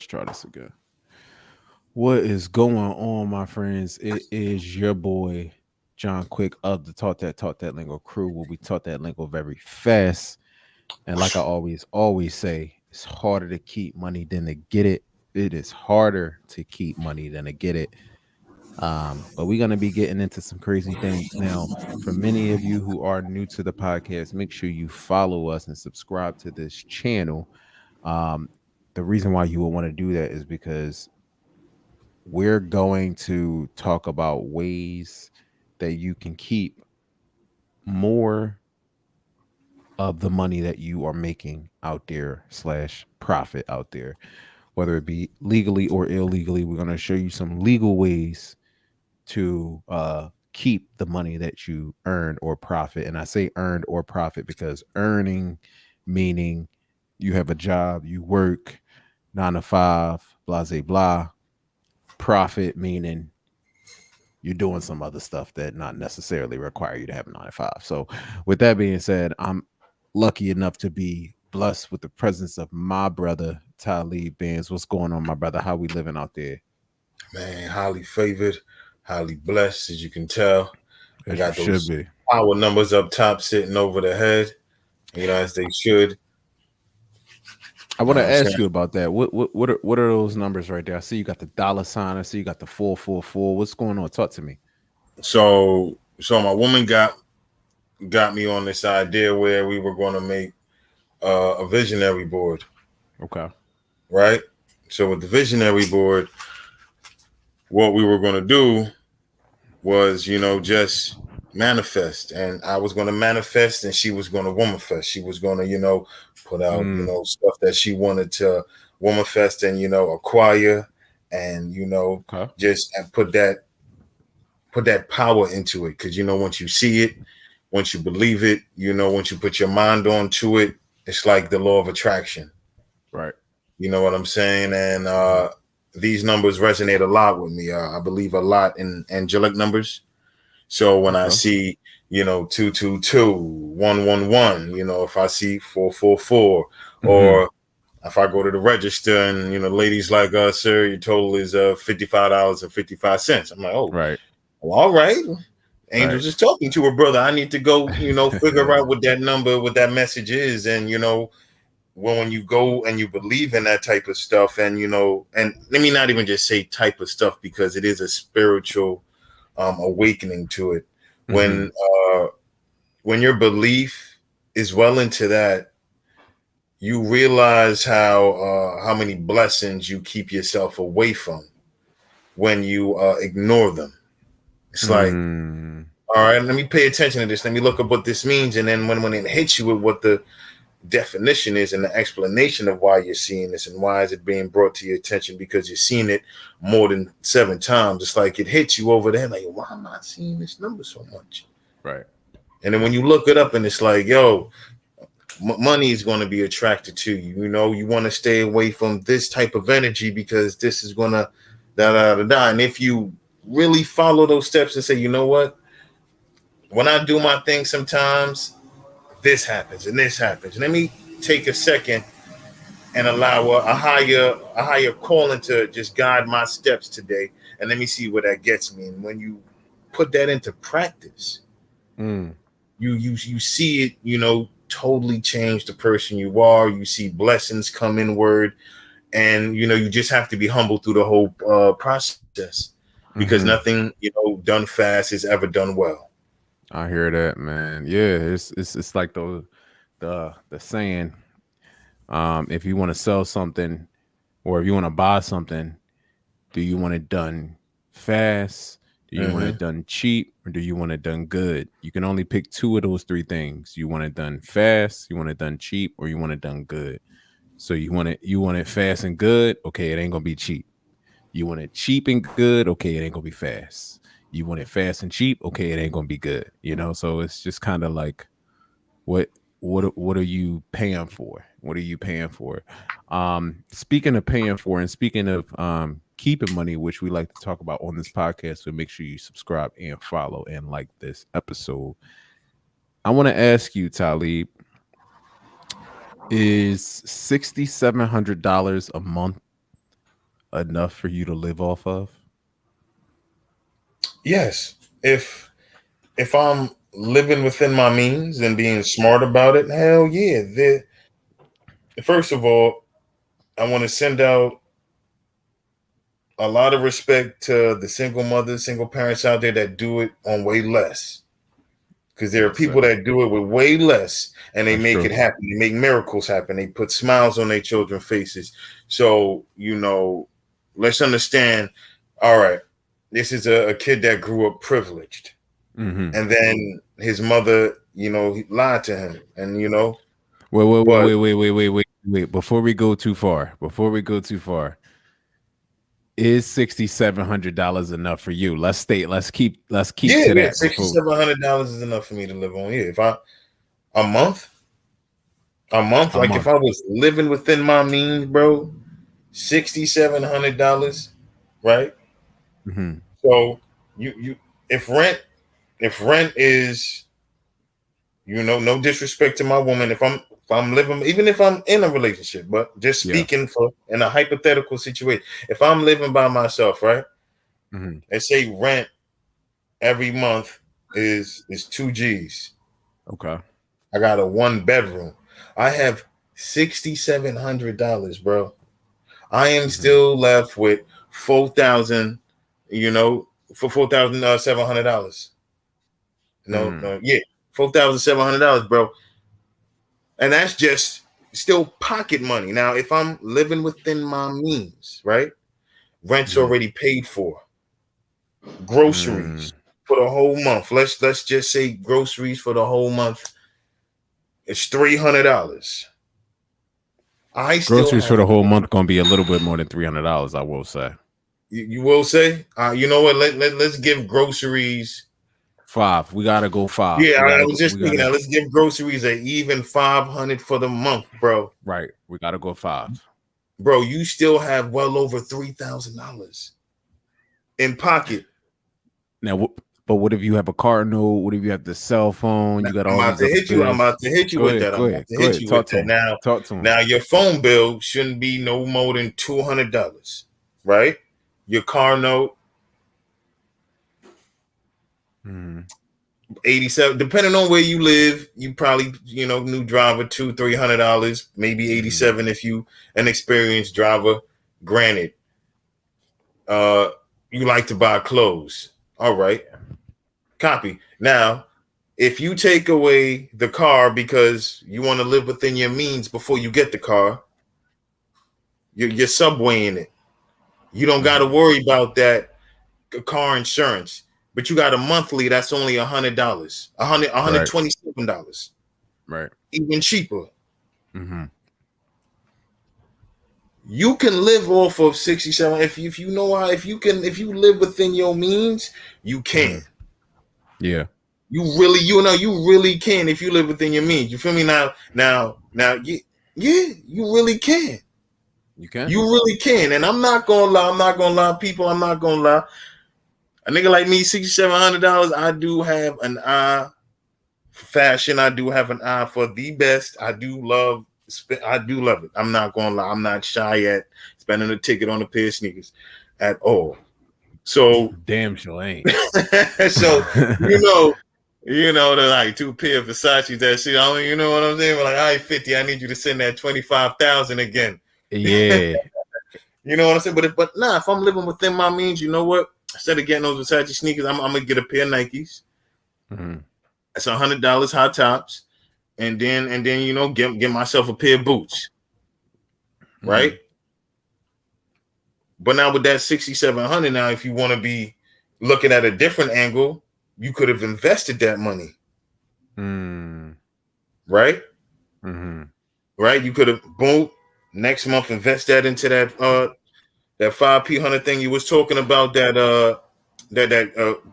try this again. What is going on, my friends? It is your boy John Quick of the Taught That Lingo crew, where we taught that lingo very fast. And like I always say, it's harder to keep money than to get it. It is harder to keep money than to get it. But we're gonna be getting into some crazy things now. For many of you who are new to the podcast, make sure you follow us and subscribe to this channel. Um, the reason why you would want to do that is because we're going to talk about ways that you can keep more of the money that you are making out there slash profit out there, whether it be legally or illegally. We're going to show you some legal ways to keep the money that you earn or profit. And I say earned or profit because earning meaning you have a job, you work 9 to 5, blah, blah, blah. Profit meaning you're doing some other stuff that not necessarily require you to have a 9 to 5. So, with that being said, I'm lucky enough to be blessed with the presence of my brother Talib Benz. What's going on, my brother? How we living out there? Man, highly favored, highly blessed, as you can tell. I As you got should those be. power numbers up top sitting over the head, as they should. I You want know to what I'm ask saying? you about that. What are those numbers right there? I see you got the dollar sign. I see you got the 444. What's going on? Talk to me. So my woman got me on this idea where we were going to make a visionary board, Okay. right? So with the visionary board, what we were going to do was, just manifest. And I was going to manifest and she was going to womanfest. She was going to, put out, Mm, stuff that she wanted to womanfest and, acquire and, okay. just put that power into it. Cause, once you see it, once you believe it, once you put your mind onto it, it's like the law of attraction. Right. You know what I'm saying? And Hmm. these numbers resonate a lot with me. I believe a lot in angelic numbers. So when I Okay. see, 222, 111, if I see 444, Hmm. or if I go to the register and, ladies like, sir, your total is $55.55. I'm like, oh, Right. well, all right. Right. Angels is talking to her brother. I need to go, figure out what that number, what that message is. And, when you go and you believe in that type of stuff, and, and let me not even just say type of stuff because it is a spiritual awakening to it. Hmm. When when your belief is well into that, you realize how many blessings you keep yourself away from when you ignore them. It's like, Mm. all right, let me pay attention to this. Let me look up what this means, and then when it hits you with what the definition is and the explanation of why you're seeing this and why is it being brought to your attention because you've seen it more than 7 times. It's like it hits you over there, like, why am I seeing this number so much? Right. And then when you look it up and it's like, yo, money is going to be attracted to you. You want to stay away from this type of energy because this is going to da da da da. And if you really follow those steps and say, you know what, when I do my thing, sometimes this happens and this happens. Let me take a second and allow a higher calling to just guide my steps today, and let me see where that gets me. And when you put that into practice, Mm. you see it, totally change the person you are. You see blessings come inward, and you just have to be humble through the whole process because Hmm. nothing done fast is ever done well. I hear that, man. Yeah, it's like the saying, if you want to sell something or if you want to buy something, do you want it done fast? Do you want Mm-hmm. it done cheap? Or do you want it done good? You can only pick two of those three things. You want it done fast, you want it done cheap, or you want it done good. So you want it fast and good, okay, it ain't gonna be cheap. You want it cheap and good, okay, it ain't gonna be fast. You want it fast and cheap, okay, it ain't gonna be good. So it's just kind of like what what are you paying for? What are you paying for? Speaking of paying for and speaking of keeping money, which we like to talk about on this podcast, so make sure you subscribe and follow and like this episode. I want to ask you, Talib, is $6,700 a month enough for you to live off of? Yes. If I'm living within my means and being smart about it, hell yeah. First of all, I want to send out a lot of respect to the single mothers, single parents out there that do it on way less. Because there are Yes, people sir. that do it with way less and they That's make it true. happen. They make miracles happen. They put smiles on their children's faces. So, let's understand, all right, this is a kid that grew up privileged. Mm-hmm. And then his mother, he lied to him. And, Wait, wait, wait, but wait, wait, wait, wait, wait, wait. Before we go too far, is $6,700 enough for you? Let's keep yeah, to yeah, that before. $6,700 is enough for me to live on. Yeah, if a month, A like if month. I was living within my means, bro, $6,700, right? Mm-hmm. So you if rent is, no disrespect to my woman, if I'm living, even if I'm in a relationship, but just Yeah. speaking for in a hypothetical situation, if I'm living by myself, right? Mm-hmm. Let's say rent every month is 2 G's. Okay. I got a 1 bedroom. I have $6,700, bro. I am Mm-hmm. still left with 4,000, for $4,700. No, Mm. no, yeah, $4,700, bro. And that's just still pocket money. Now, if I'm living within my means, right? Rent's Mm-hmm. already paid for. Mm. Groceries for the whole month. Let's just say groceries for the whole month. It's $300. I still Groceries for have the a. whole month gonna be a little bit more than $300. I will say You will say, you know what? Let's give groceries. five. We gotta go five. Yeah, We I gotta was go. just We thinking gotta that. Let's give groceries a even 500 for the month, bro. right. We gotta go five. Bro, you still have well over $3,000 in pocket. Now, but what if you have a car note? What if you have the cell phone? Now, You got I'm all about these to other hit you. I'm bills. about to hit you Go with ahead. that. I'm Go about ahead. to Go hit ahead. you with Talk to that. him. Now, Talk to him. now your phone bill shouldn't be no more than $200, right? Your car note, Mm-hmm. 87. Depending on where you live, you probably, new driver, $200-$300, maybe Mm-hmm. 87 if you an experienced driver. Granted, uh, you like to buy clothes. All right, copy. Now, if you take away the car because you want to live within your means before you get the car, you're subwaying it. You don't got to Mm-hmm. worry about that car insurance, but you got a monthly that's only $100, Right. $127, Right. even cheaper. Mm-hmm. You can live off of 67 if you know how, if you live within your means, you Mm-hmm. can. Yeah. You really can if you live within your means. You feel me? Now, yeah, you really can. You can. You really can. And I'm not gonna lie, people. I'm not gonna lie. A nigga like me, $6,700, I do have an eye for fashion. I do have an eye for the best. I do love it. I'm not gonna lie. I'm not shy at spending a ticket on a pair of sneakers at all. So, Damn sure ain't. so you know, the like two pair of Versace that shit. You know what I'm saying? But like, all right, 50. I need you to send that 25,000 again. Yeah. You know what I'm saying? If I'm living within my means, you know what? Instead of getting those Versace sneakers, I'm gonna get a pair of Nikes. Mm-hmm. That's $100 hot tops, and then get myself a pair of boots, right? Mm-hmm. But now with that 6,700, now if you want to be looking at a different angle, you could have invested that money, Mm. right? Mm-hmm. Right? You could have boom next month invest that into that 5p thing you was talking about, that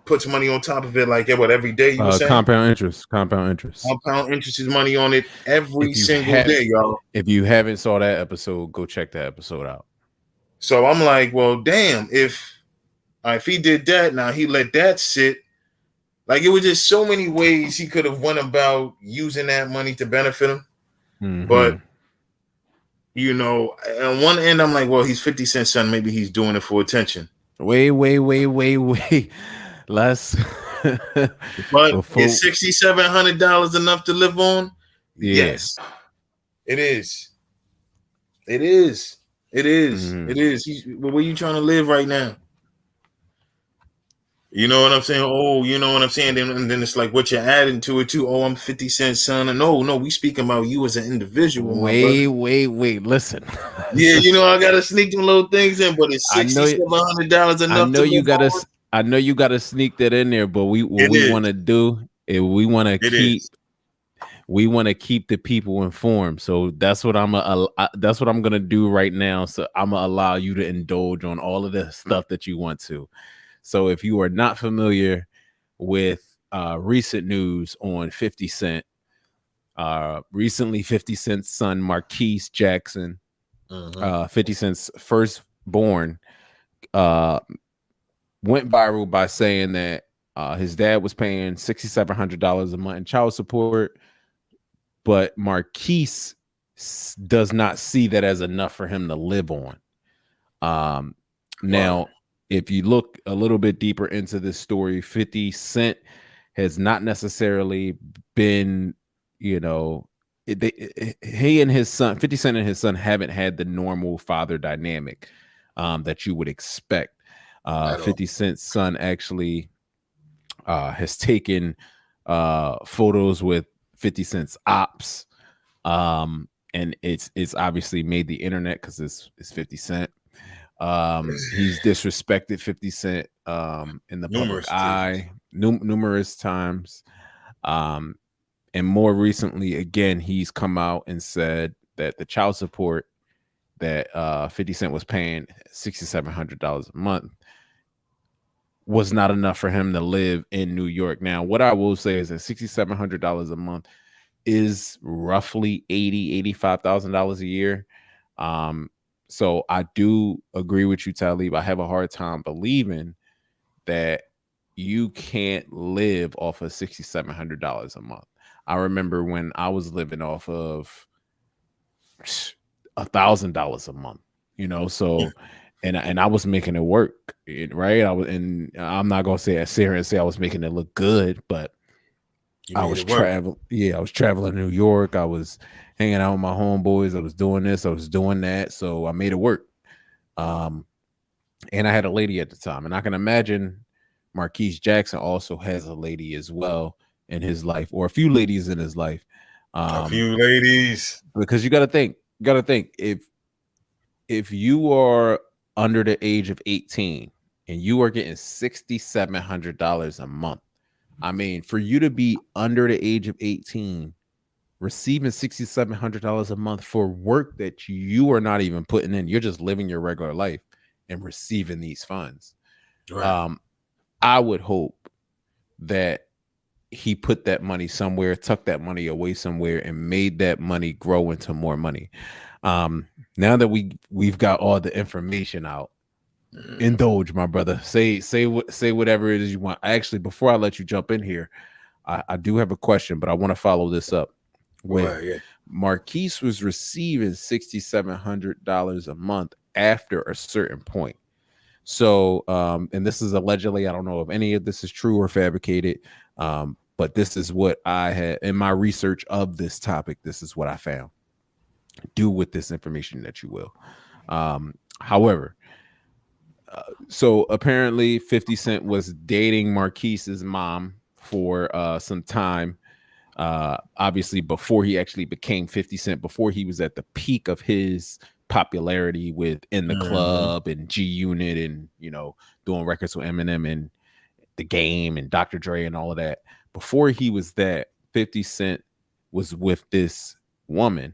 puts money on top of it, like what every day you were saying. Compound interest. Compound interest. Compound interest is money on it every If you single have, day, y'all. if you haven't saw that episode, go check that episode out. So I'm like, well, damn, if he did that, now he let that sit. Like, it was just so many ways he could have went about using that money to benefit him. But Mm-hmm. You know, on one end, I'm like, well, he's 50 Cent son. Maybe he's doing it for attention. Wait. Let's But is before $6,700 enough to live on? yeah. Yes, it is. It is. It is. Mhm. It is. But where you trying to live right now? You know what I'm saying? Oh, you know what I'm saying? And then it's like what you're adding to it too. Oh, I'm 50 Cent son. And no, we speaking about you as an individual, my brother. Wait. Listen. Yeah, you know, I gotta sneak them little things in, but is I know $6,700 I enough to know you live gotta on? I know you gotta sneak that in there, but we what It we is. want to do is It is. we want to keep the people informed. So that's what I'm gonna do right now. So I'm gonna allow you to indulge on all of the stuff that you want to. So if you are not familiar with recent news on 50 Cent, recently 50 Cent's son Marquise Jackson, Mm-hmm. 50 Cent's firstborn, uh, went viral by saying that his dad was paying $6,700 a month in child support, but Marquise does not see that as enough for him to live on. Um, Wow. Now, if you look a little bit deeper into this story, 50 Cent has not necessarily been, you know, he and his son, 50 Cent and his son haven't had the normal father dynamic that you would expect. At all. 50 Cent's son actually has taken photos with 50 Cent's ops. And it's obviously made the internet because it's 50 Cent. He's disrespected 50 Cent in the public Numerous occasions. eye numerous times. Um, and more recently, again, he's come out and said that the child support that 50 Cent was paying $6,700 a month was not enough for him to live in New York. Now, what I will say is that $6,700 a month is roughly $85,000 a year. Um, so I do agree with you, Talib. I have a hard time believing that you can't live off of $6,700 a month. I remember when I was living off of $1,000 a month, so and I was making it work, right? I was, and I'm not gonna say sit here and say I was making it look good, but You I made was it work. traveling. Yeah, I was traveling to New York. I was hanging out with my homeboys. I was doing this. I was doing that. So I made it work. Um, and I had a lady at the time, and I can imagine Marquise Jackson also has a lady as well in his life, or a few ladies in his life. A Um, few ladies. because you got to think if you are under the age of 18 and you are getting $6,700 a month. I mean, for you to be under the age of 18, receiving $6,700 a month for work that you are not even putting in, you're just living your regular life and receiving these funds. Right. Um, I would hope that he put that money somewhere, tucked that money away somewhere, and made that money grow into more money. Now that we've got all the information out, Mhm. indulge, my brother. Say whatever it is you want. Actually, before I let you jump in here, I do have a question, but I want to follow this up. Go When ahead. Yeah. Marquise was receiving $6,700 a month after a certain point. So, and this is allegedly, I don't know if any of this is true or fabricated, but this is what I had in my research of this topic. This is what I found. Do with this information that you will. However, so apparently 50 Cent was dating Marquise's mom for some time, obviously before he actually became 50 Cent, before he was at the peak of his popularity with In the Mm-hmm. Club and G Unit, and doing records with Eminem and The Game and Dr. Dre and all of that. Before he was that, 50 Cent was with this woman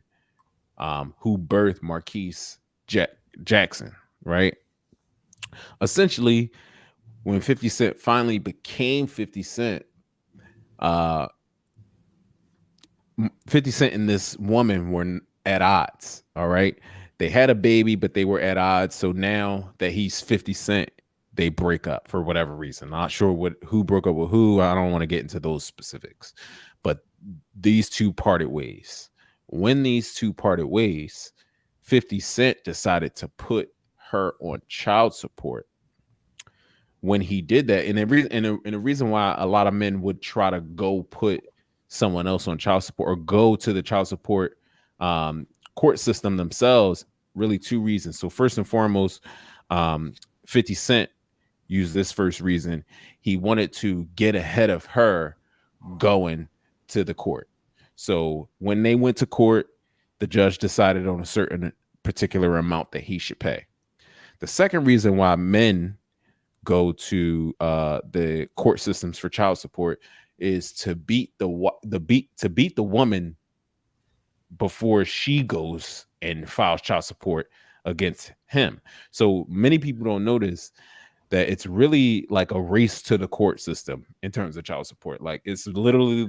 who birthed Marquise Jackson, right? Essentially, when 50 Cent finally became 50 Cent, uh, 50 Cent and this woman were at odds. All right. They had a baby, but they were at odds. So now that he's 50 Cent, they break up for whatever reason. Not sure who broke up with who. I don't want to get into those specifics. But these two parted ways. When these two parted ways, 50 Cent decided to put her on child support. When he did that, and the reason why a lot of men would try to go put someone else on child support or go to the child support um, court system themselves, really two reasons. So first and foremost, 50 Cent used this first reason. He wanted to get ahead of her going to the court. So when they went to court, the judge decided on a certain particular amount that he should pay. The second reason why men go to the court systems for child support is to beat the woman before she goes and files child support against him. So many people don't notice that it's really like a race to the court system in terms of child support. Like it's literally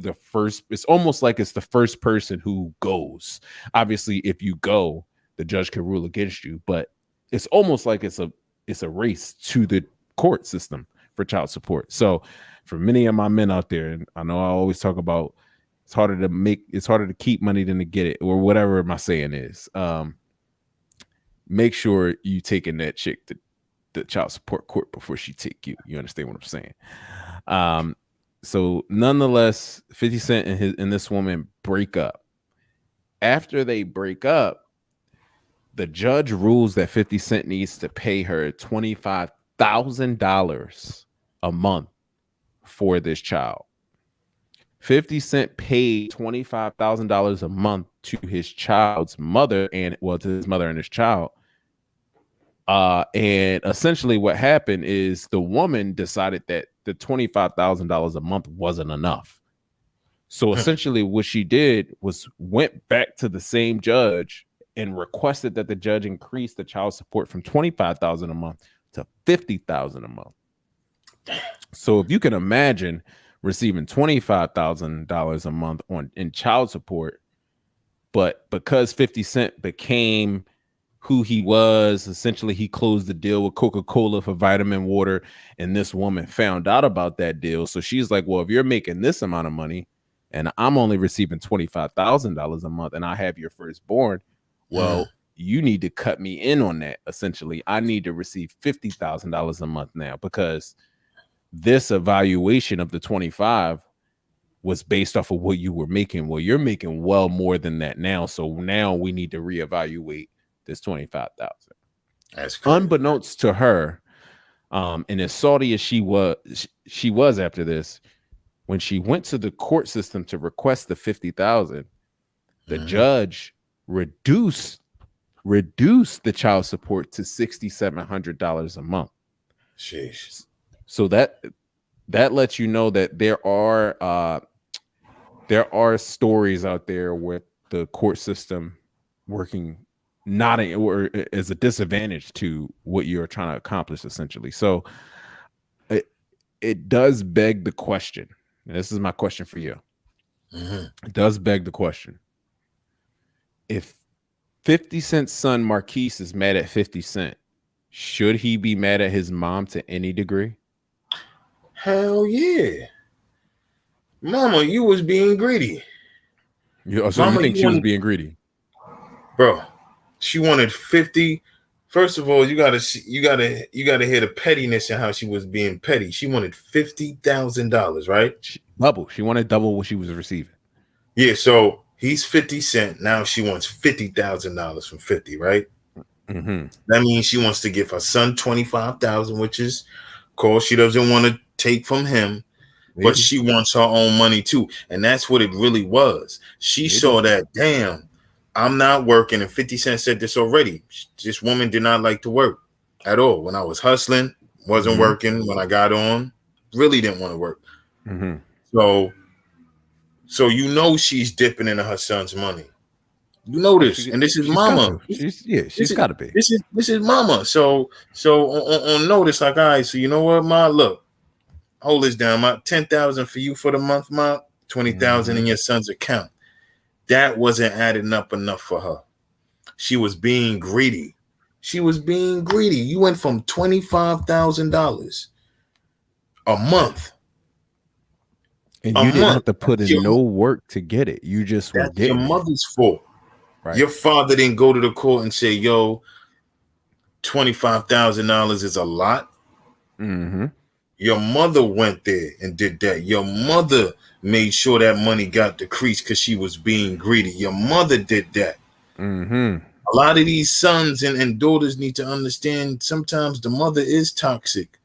it's almost like it's the first person who goes. Obviously, if you go, the judge can rule against you, but it's almost like it's a race to the court system for child support. So for many of my men out there, and I know I always talk about it's harder to keep money than to get it, or whatever my saying is. Make sure you taking that chick to the child support court before she take you. You understand what I'm saying? So nonetheless, 50 Cent and this woman break up. After they break up, the judge rules that 50 Cent needs to pay her $25,000 a month for this child. 50 Cent paid $25,000 a month to his child's mother to his mother and his child. And essentially what happened is the woman decided that the $25,000 a month wasn't enough. So essentially what she did was went back to the same judge and requested that the judge increase the child support from $25,000 a month to $50,000 a month. So if you can imagine receiving $25,000 a month in child support, but because 50 Cent became who he was, essentially he closed the deal with Coca-Cola for vitamin water, and this woman found out about that deal. So she's like, well, if you're making this amount of money and I'm only receiving $25,000 a month and I have your firstborn, well, you need to cut me in on that. Essentially, I need to receive $50,000 a month now, because this evaluation of the 25 was based off of what you were making. Well, you're making well more than that now. So now we need to reevaluate this 25,000. That's crazy. Unbeknownst to her, and as salty as she was after this, when she went to the court system to request the 50,000, the judge reduced the child support to $6,700 a month. Sheesh. So that lets you know that there are stories out there where the court system working not or as a disadvantage to what you're trying to accomplish, essentially. So it does beg the question, and this is my question for you. It does beg the question: if 50 Cent's son Marquise is mad at 50 Cent, should he be mad at his mom to any degree? Hell yeah. Mama, you was being greedy. So Mama, you think she was being greedy? Bro, she wanted 50. First of all, you gotta hear the pettiness and how she was being petty. She wanted $50,000, right? She wanted double what she was receiving. Yeah, so he's 50 Cent. Now she wants $50,000 from 50, right? That means she wants to give her son 25,000, which is, of course, she doesn't want to take from him. But she wants her own money too. And that's what it really was. She saw that, damn, I'm not working. And 50 Cent said this already. This woman did not like to work at all. When I was hustling, wasn't working. When I got on, really didn't want to work. So you know she's dipping into her son's money. You know this. And this is mama. She's got to be. This is mama. So on notice, like, all right, so you know what, ma, look. Hold this down. My 10,000 for you for the month, ma. 20,000 in your son's account. That wasn't adding up enough for her. She was being greedy. You went from $25,000 a month, and you didn't have to put in no work to get it. You just were getting your mother's fault. Right. Your father didn't go to the court and say, "Yo, $25,000 is a lot." Mm-hmm. Your mother went there and did that. Your mother made sure that money got decreased because she was being greedy. Your mother did that. Mm-hmm. A lot of these sons and daughters need to understand sometimes the mother is toxic.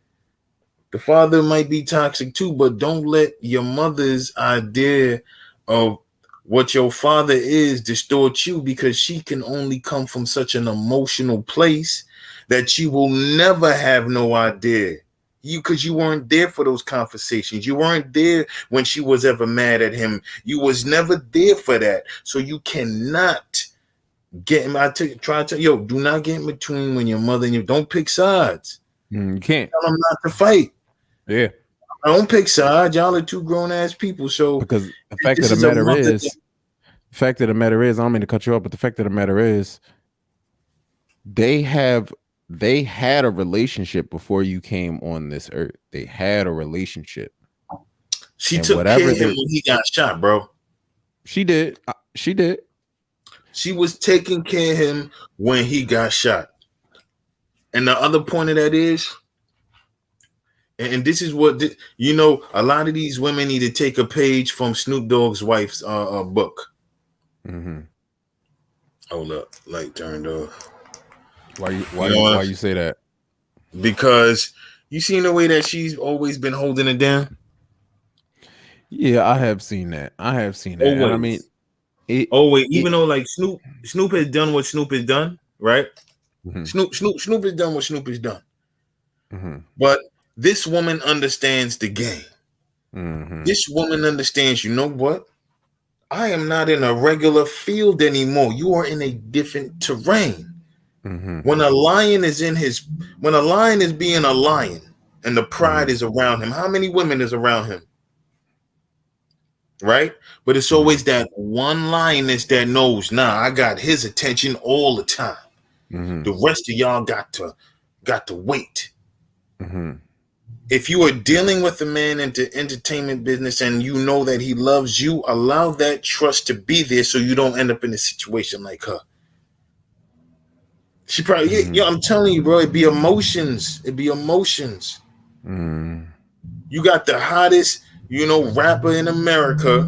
The father might be toxic too, but don't let your mother's idea of what your father is distort you, because she can only come from such an emotional place that you will never have no idea. Because you weren't there for those conversations. You weren't there when she was ever mad at him. You was never there for that. So you cannot get him. Try to yo, do not get in between when your mother and you don't pick sides. You can't. Tell them not to fight. Yeah. I don't pick sides. Y'all are two grown ass people. So Because the fact of this the is a matter mother. is, I don't mean to cut you off, but the fact of the matter is, they have they had a relationship before you came on this earth. They had a relationship, She and took care whatever of him they when he got shot, bro. she did. She was taking care of him when he got shot. And the other point of that is, and this is what a lot of these women need to take a page from Snoop Dogg's wife's book. Mm-hmm. Hold up, light turned off. You Why know, you say that? because you seen the way that she's always been holding it down. Yeah, I have seen that. And I mean Always, it. always. It. Even though like Snoop has done what Snoop has done, right? Mm-hmm. Snoop has done what Snoop has done. Mm-hmm. But this woman understands the game. Mm-hmm. This woman understands, you know what? I am not in a regular field anymore. You are in a different terrain. Mm-hmm. When a lion is when a lion is being a lion and the pride Mm-hmm. is around him, how many women is around him? Right? But it's Mm-hmm. always that one lioness that knows, nah, I got his attention all the time. Mm-hmm. The rest of y'all got to wait. Mm-hmm. If you are dealing with a man into entertainment business and you know that he loves you, allow that trust to be there so you don't end up in a situation like her. She probably, yeah, Mm-hmm. yeah, I'm telling you, bro, it'd be emotions. It'd be emotions. Mm-hmm. You got the hottest, rapper in America.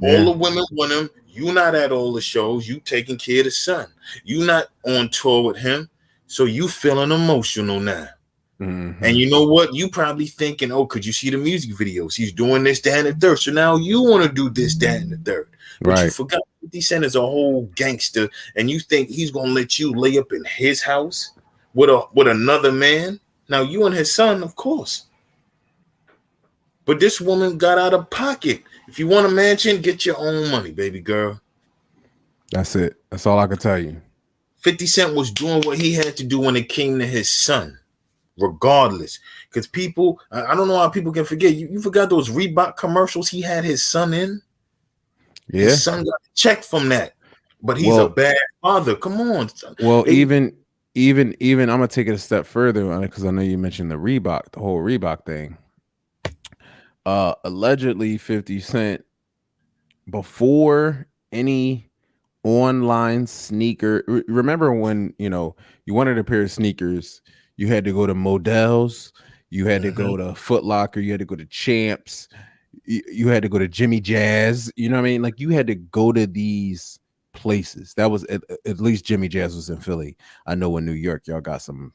All Yeah. the women want him. You not at all the shows. You taking care of the son. You not on tour with him. So you feeling emotional now. And Mm-hmm. you know what? You probably thinking, oh, could you see the music videos? He's doing this, that, and the third. So now you want to do this, that, and the third. But you Right. forgot 50 Cent is a whole gangster, and you think he's gonna let you lay up in his house with another man? Now you and his son, of course. But this woman got out of pocket. If you want a mansion, get your own money, baby girl. That's it. That's all I can tell you. 50 Cent was doing what he had to do when it came to his son, regardless. Because people, I don't know how people can forget. You forgot those Reebok commercials he had his son in? His Yeah. son got a check from that. But he's a Well, bad father. Come on. well, They even I'm gonna take it a step further because I know you mentioned the whole Reebok thing. Allegedly 50 Cent, before any online sneaker. Remember when you wanted a pair of sneakers, you had to go to Models, you had to Mhm. go to Foot Locker, you had to go to Champs, you had to go to Jimmy Jazz. You know what I mean? Like you had to go to these places. That was at least Jimmy Jazz was in Philly. I know in New York, y'all got some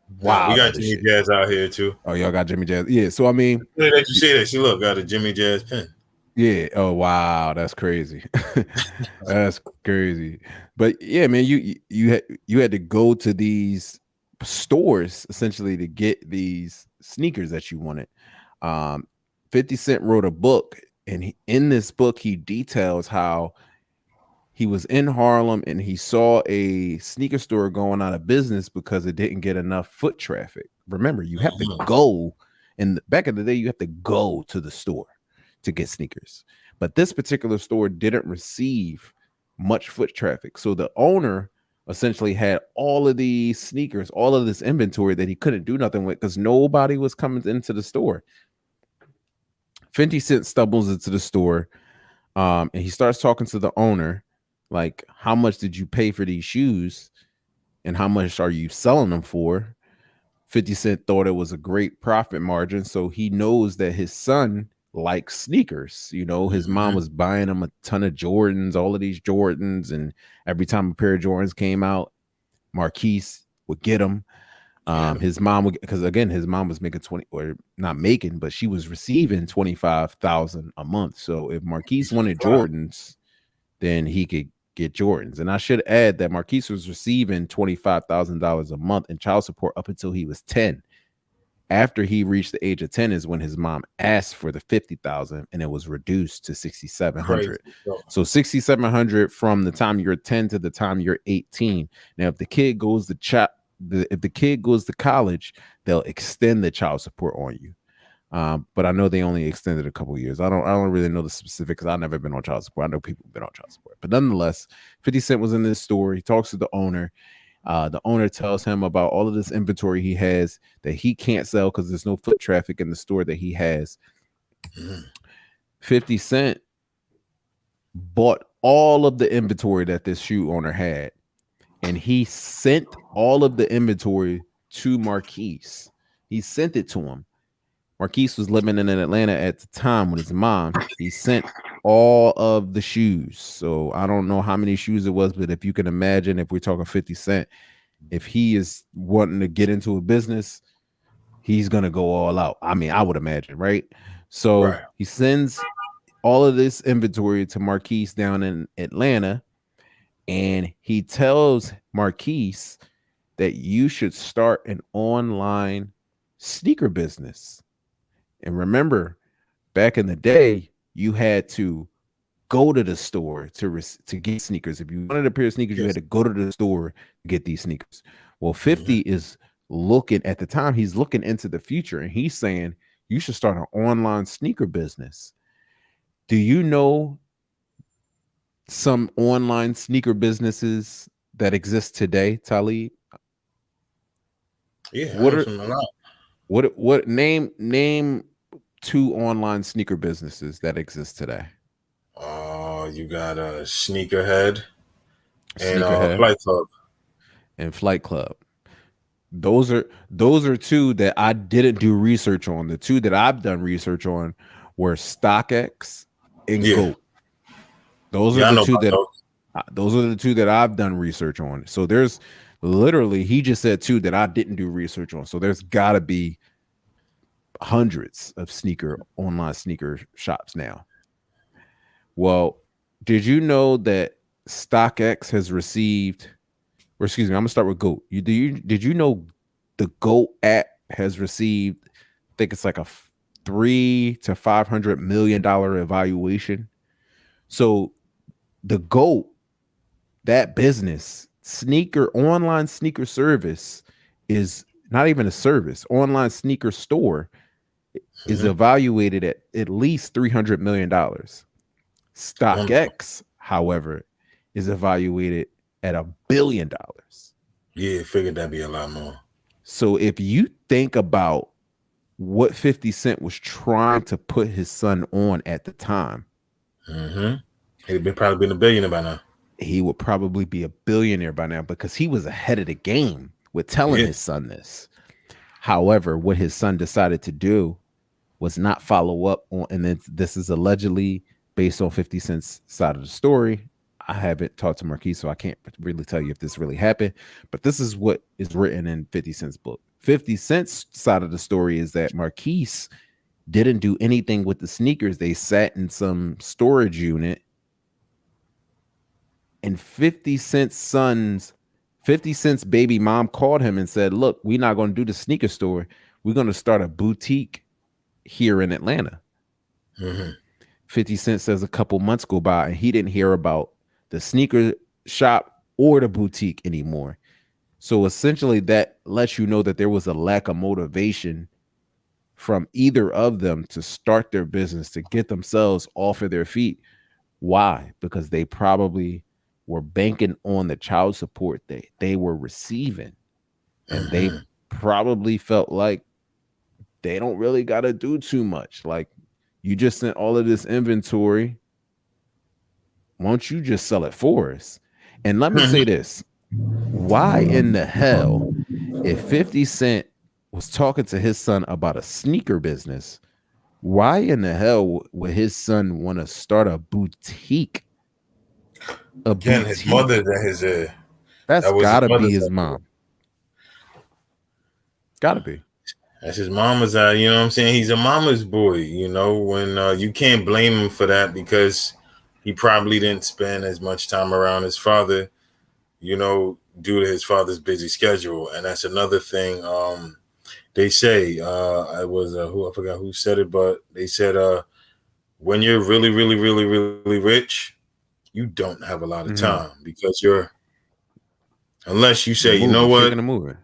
Nah, we wild got other Jimmy shit. Jazz out here too. Oh, y'all got Jimmy Jazz. Yeah. So I mean, Funny that you say that. See, look, got a Jimmy Jazz pen. yeah. Oh wow, that's crazy. That's crazy. But yeah, man, you had to go to these stores essentially to get these sneakers that you wanted. Um, 50 Cent wrote a book, and in this book he details how he was in Harlem and he saw a sneaker store going out of business because it didn't get enough foot traffic. Remember, you have to Mhm. go, and back in the day, you have to go to the store to get sneakers. But this particular store didn't receive much foot traffic. So the owner essentially had all of these sneakers, all of this inventory that he couldn't do nothing with because nobody was coming into the store. 50 Cent stumbles into the store, and he starts talking to the owner. Like, how much did you pay for these shoes and how much are you selling them for? 50 Cent thought it was a great profit margin. So he knows that his son likes sneakers. You know, his mom Mm-hmm. was buying him a ton of Jordans, all of these Jordans. And every time a pair of Jordans came out, Marquise would get them. Got him. His mom would, because again, his mom was making 20, or not making, but she was receiving 25,000 a month. So if Marquise wanted Wow. Jordans, then he could get Jordans. And I should add that Marquise was receiving $25,000 a month in child support up until he was 10. After he reached the age of 10 is when his mom asked for the 50,000 and it was reduced to Crazy. 6,700. So, So 6,700 from the time you're 10 to the time you're 18. Now if the kid goes to if the kid goes to college, they'll extend the child support on you. But I know they only extended a couple years. I don't really know the specifics. I've never been on child support. I know people have been on child support, but nonetheless, 50 Cent was in this store. He talks to the owner. The owner tells him about all of this inventory he has that he can't sell because there's no foot traffic in the store that he has. mhm. 50 Cent bought all of the inventory that this shoe owner had, and he sent all of the inventory to Marquise. He sent it to him. Marquise was living in Atlanta at the time with his mom. He sent all of the shoes. So I don't know how many shoes it was, but if you can imagine, if we're talking 50 Cent, if he is wanting to get into a business, he's going to go all out. I mean, I would imagine, right? So Right. he sends all of this inventory to Marquise down in Atlanta, and he tells Marquise that you should start an online sneaker business. And remember, back in the day, you had to go to the store to get sneakers. If you wanted a pair of sneakers, you had Yes. to go to the store to get these sneakers. Well, Hmm. 50 is looking at the time, he's looking into the future and he's saying you should start an online sneaker business. Do you know some online sneaker businesses that exist today, Talib? Yeah, I What know are some a lot. what name two online sneaker businesses that exist today? You got a sneakerhead and Sneakerhead Flight Club. and Flight Club. Those are two that I didn't do research on. The two that I've done research on were StockX and Yeah, Goat. Those are yeah, I the know two about that those. I've done research on. So there's literally he just said two that I didn't do research on. So there's got to be hundreds of sneaker online sneaker shops now. Well, did you know that StockX has received, or excuse me, I'm gonna start with Goat. Did you know the Goat app has received, I think it's like a 3 to 500 million dollar evaluation. So the Goat, that business, sneaker online sneaker service is not even a service. Online sneaker store is Hmm. evaluated at least $300 million. One, StockX, however, is evaluated at $1 billion. yeah, figured that'd be a lot more. So if you think about what 50 Cent was trying to put his son on at the time, Hmm. He'd been probably been a billionaire by now. he would probably be a billionaire by now because he was ahead of the game with telling Yeah. his son this. However, what his son decided to do was not follow up on, and this is allegedly based on 50 Cent's side of the story. I haven't talked to Marquis, so I can't really tell you if this really happened, but this is what is written in 50 Cent's book. 50 Cent's side of the story is that Marquise didn't do anything with the sneakers. They sat in some storage unit, and 50 Cent's baby mom called him and said, "Look, we're not going to do the sneaker store. We're going to start a boutique here in Atlanta." Hmm. 50 Cent says a couple months go by and he didn't hear about the sneaker shop or the boutique anymore. So essentially, that lets you know that there was a lack of motivation from either of them to start their business, to get themselves off of their feet. Why? Because they probably were banking on the child support that they were receiving. And they Hmm. probably felt like they don't really got to do too much. Like, you just sent all of this inventory Won't you just sell it for us? And let me say this: why in the hell, if 50 Cent was talking to his son about a sneaker business, why in the hell would his son want to start a boutique? A Again, his mother, boutique. That's that was his gotta be mother's his mom. Gotta be. That's his mama's eye. You know what I'm saying? He's a mama's boy. You know, when you can't blame him for that because he probably didn't spend as much time around his father. You know, due to his father's busy schedule, and that's another thing. They say I was who I forgot who said it, but they said when you're really, really, really, really rich, you don't have a lot of time Hmm. because you're unless you You're say, you know moving, what, shaking and moving.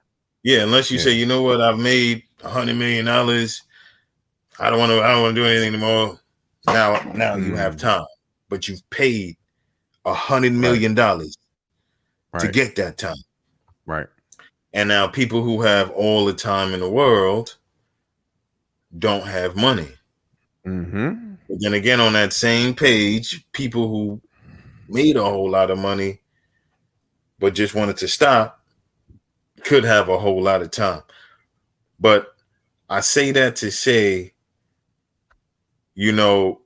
yeah, unless you say, Yeah. you know what, I've made $100 million. I don't want to do anything anymore. Now you have Mm. time, but you've paid Right. $100 million to Right. get that time. Right. And now people who have all the time in the world don't have money. Mm-hmm. But then again, on that same page, people who made a whole lot of money but just wanted to stop could have a whole lot of time. But I say that to say, you know,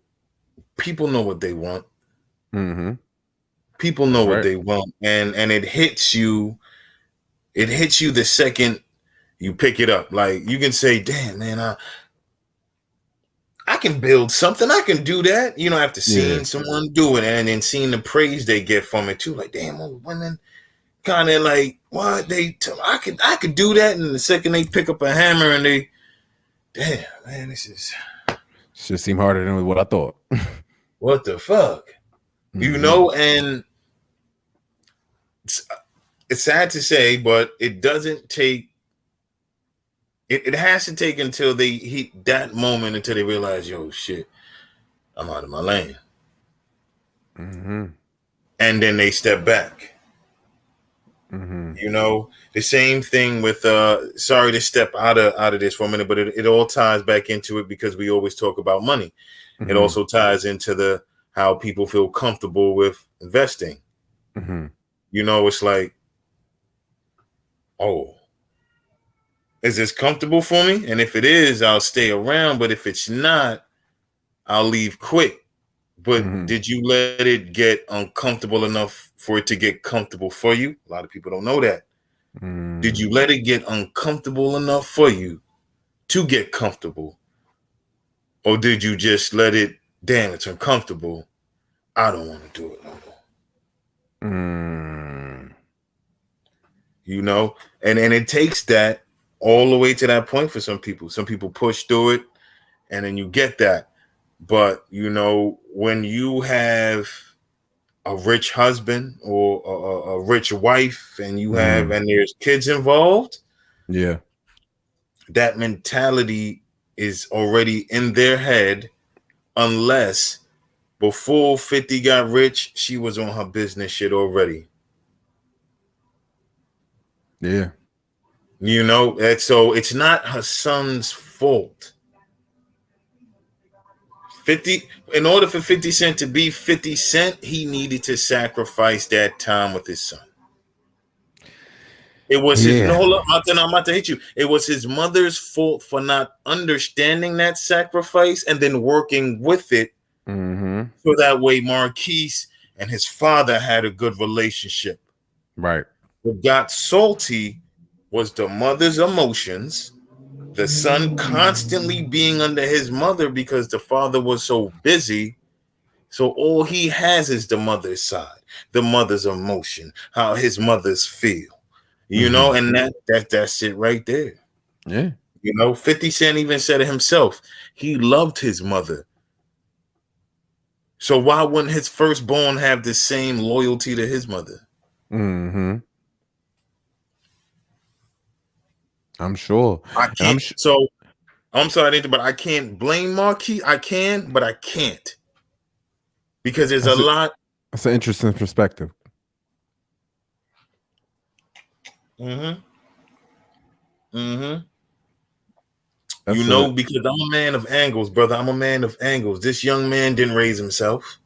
people know what they want. Mm-hmm. People know That's what right. they want, and it hits you. It hits you the second you pick it up. Like you can say, "Damn, man, I can build something. I can do that." You know, after Yeah. seeing someone do it and then seeing the praise they get from it too. Like, damn, women kind of like what I could do that. And the second they pick up a hammer and they, damn, man, this is Should seem harder than what I thought. what the fuck, you Mm-hmm. know. And it's, it's sad to say, but it doesn't take. It has to take until they hit that moment until they realize, yo, shit, I'm out of my lane, Mm-hmm. and then they step back. Mm-hmm. You know, the same thing with sorry to step out of this for a minute, but it all ties back into it because we always talk about money. It Mm-hmm. also ties into the how people feel comfortable with investing. Mm-hmm. You know, it's like, oh, is this comfortable for me? And if it is, I'll stay around. But if it's not, I'll leave quick. But Mm-hmm. did you let it get uncomfortable enough for it to get comfortable for you? A lot of people don't know that. Did Mm. you let it get uncomfortable enough for you to get comfortable? Or did you just let it, damn, it's uncomfortable. I don't want to do it no more. Mm. You know? And it takes that all the way to that point for some people. Some people push through it and then you get that. But you know, when you have a rich husband or a rich wife and you have Mm. and there's kids involved, Yeah. that mentality is already in their head unless before 50 got rich, she was on her business shit already. Yeah. You know, and so it's not her son's fault. 50 in order for 50 Cent to be 50 Cent, he needed to sacrifice that time with his son. It was his no Yeah. hold up, I'm about to hit you. It was his mother's fault for not understanding that sacrifice and then working with it Mm-hmm. so that way Marquise and his father had a good relationship. Right. What got salty was the mother's emotions, the son constantly being under his mother because the father was so busy. So all he has is the mother's side, the mother's emotion, how his mother's feel, you know, Mm-hmm. and that's it right there. Yeah. You know, 50 Cent even said it himself. He loved his mother. So why wouldn't his firstborn have the same loyalty to his mother? Mm-hmm. I'm sure. I And can't. So I'm sorry, but I can't blame Marquis. I can, but I can't because there's a that's it. lot. That's an interesting perspective. Mm-hmm. Mm-hmm. You That's a know, because I'm a man of angles, brother. I'm a man of angles. This young man didn't raise himself.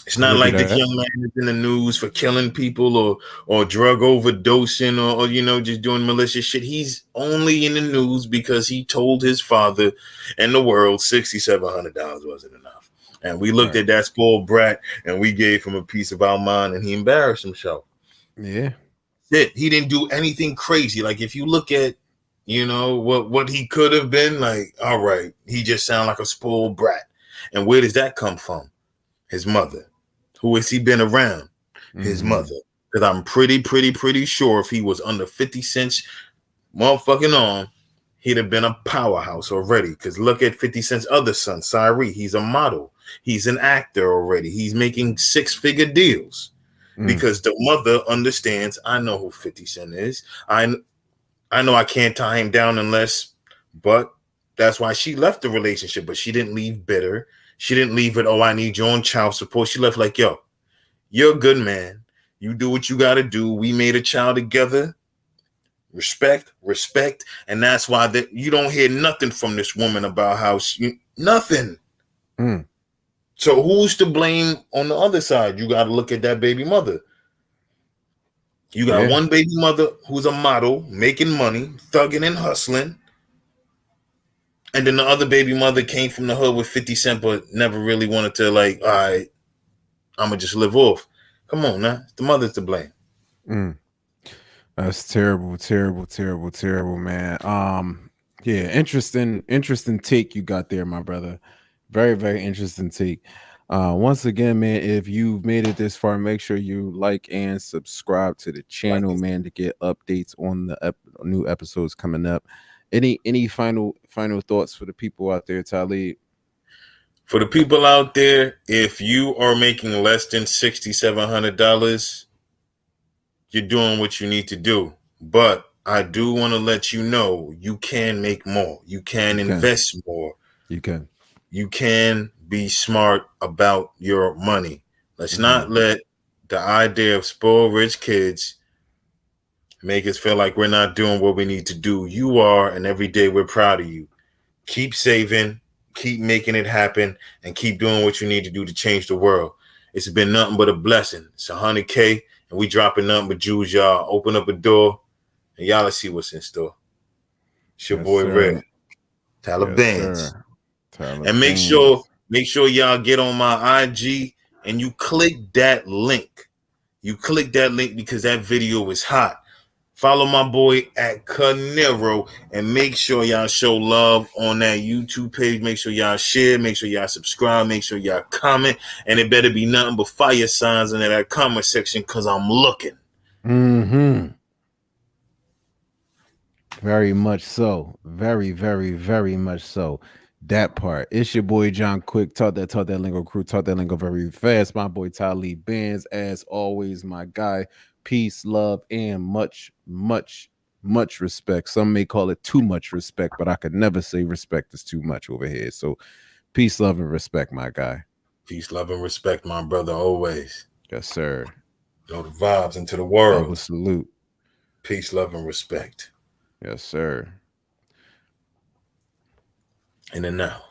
It's not Cookie like that. this young man is in the news for killing people or drug overdosing or just doing malicious shit. He's only in the news because he told his father and the world $6,700 wasn't enough. And we looked Right. at that spoiled brat and we gave him a piece of our mind and he embarrassed himself. Yeah. He didn't do anything crazy. Like if you look at what he could have been, like, all right, he just sound like a spoiled brat. And where does that come from? His mother. Who has he been around? His Mm-hmm. mother. Because I'm pretty sure if he was under 50 cents motherfucking arm, he'd have been a powerhouse already. Because look at 50 Cent's other son, Cyree. He's a model. He's an actor already. He's making six-figure deals Mm. because the mother understands. I know who 50 Cent is. I know I can't tie him down unless, but that's why she left the relationship. But she didn't leave bitter. She didn't leave it, oh, I need your own child support. She left like, yo, you're a good man. You do what you got to do. We made a child together. Respect, respect. And that's why that you don't hear nothing from this woman about how nothing. Mm. So who's to blame on the other side? You got to look at that baby mother. You got Yeah. one baby mother who's a model, making money, thugging and hustling. And then the other baby mother came from the hood with 50 Cent, but never really wanted to, like, all right, I'm going to just live off. Come on, now. The mother's to blame. Mm. That's terrible, terrible, terrible, terrible, man. Yeah, interesting take you got there, my brother. Very, very interesting take. Once again, man, if you've made it this far, make sure you like and subscribe to the Like channel, it. man, to get updates on the new episodes coming up. Any final thoughts for the people out there, Talib? For the people out there, if you are making less than $6,700, you're doing what you need to do. But I do want to let you know you can make more. You can You can, invest more. you can. You can be smart about your money. Let's not Hmm. let the idea of spoiled rich kids make us feel like we're not doing what we need to do. You are, and every day we're proud of you. Keep saving, keep making it happen, and keep doing what you need to do to change the world. It's been nothing but a blessing. It's Hunnit K, and we dropping nothing but Jews, y'all. Open up a door, and y'all let's see what's in store. It's your Yes, boy sir. Red, Yes, Taliban's. sir. And make Taliban. sure, make sure y'all get on my IG and you click that link. You click that link because that video is hot. Follow my boy at Knearo and make sure y'all show love on that YouTube page. Make sure y'all share. Make sure y'all subscribe. Make sure y'all comment. And it better be nothing but fire signs in that comment section because I'm looking. Hmm. Very much so. Very, very, very much so. That part. It's your boy John Quick. Taught that lingo crew. Taught that lingo very fast. My boy Talib Bands. As always, my guy. Peace, love, and much, much, much respect. Some may call it too much respect, but I could never say respect is too much over here. So peace, love, and respect, my guy. Peace, love, and respect, my brother, always. Yes, sir. Know the vibes into the Double world. salute. Peace, love, and respect. Yes, sir. In and out.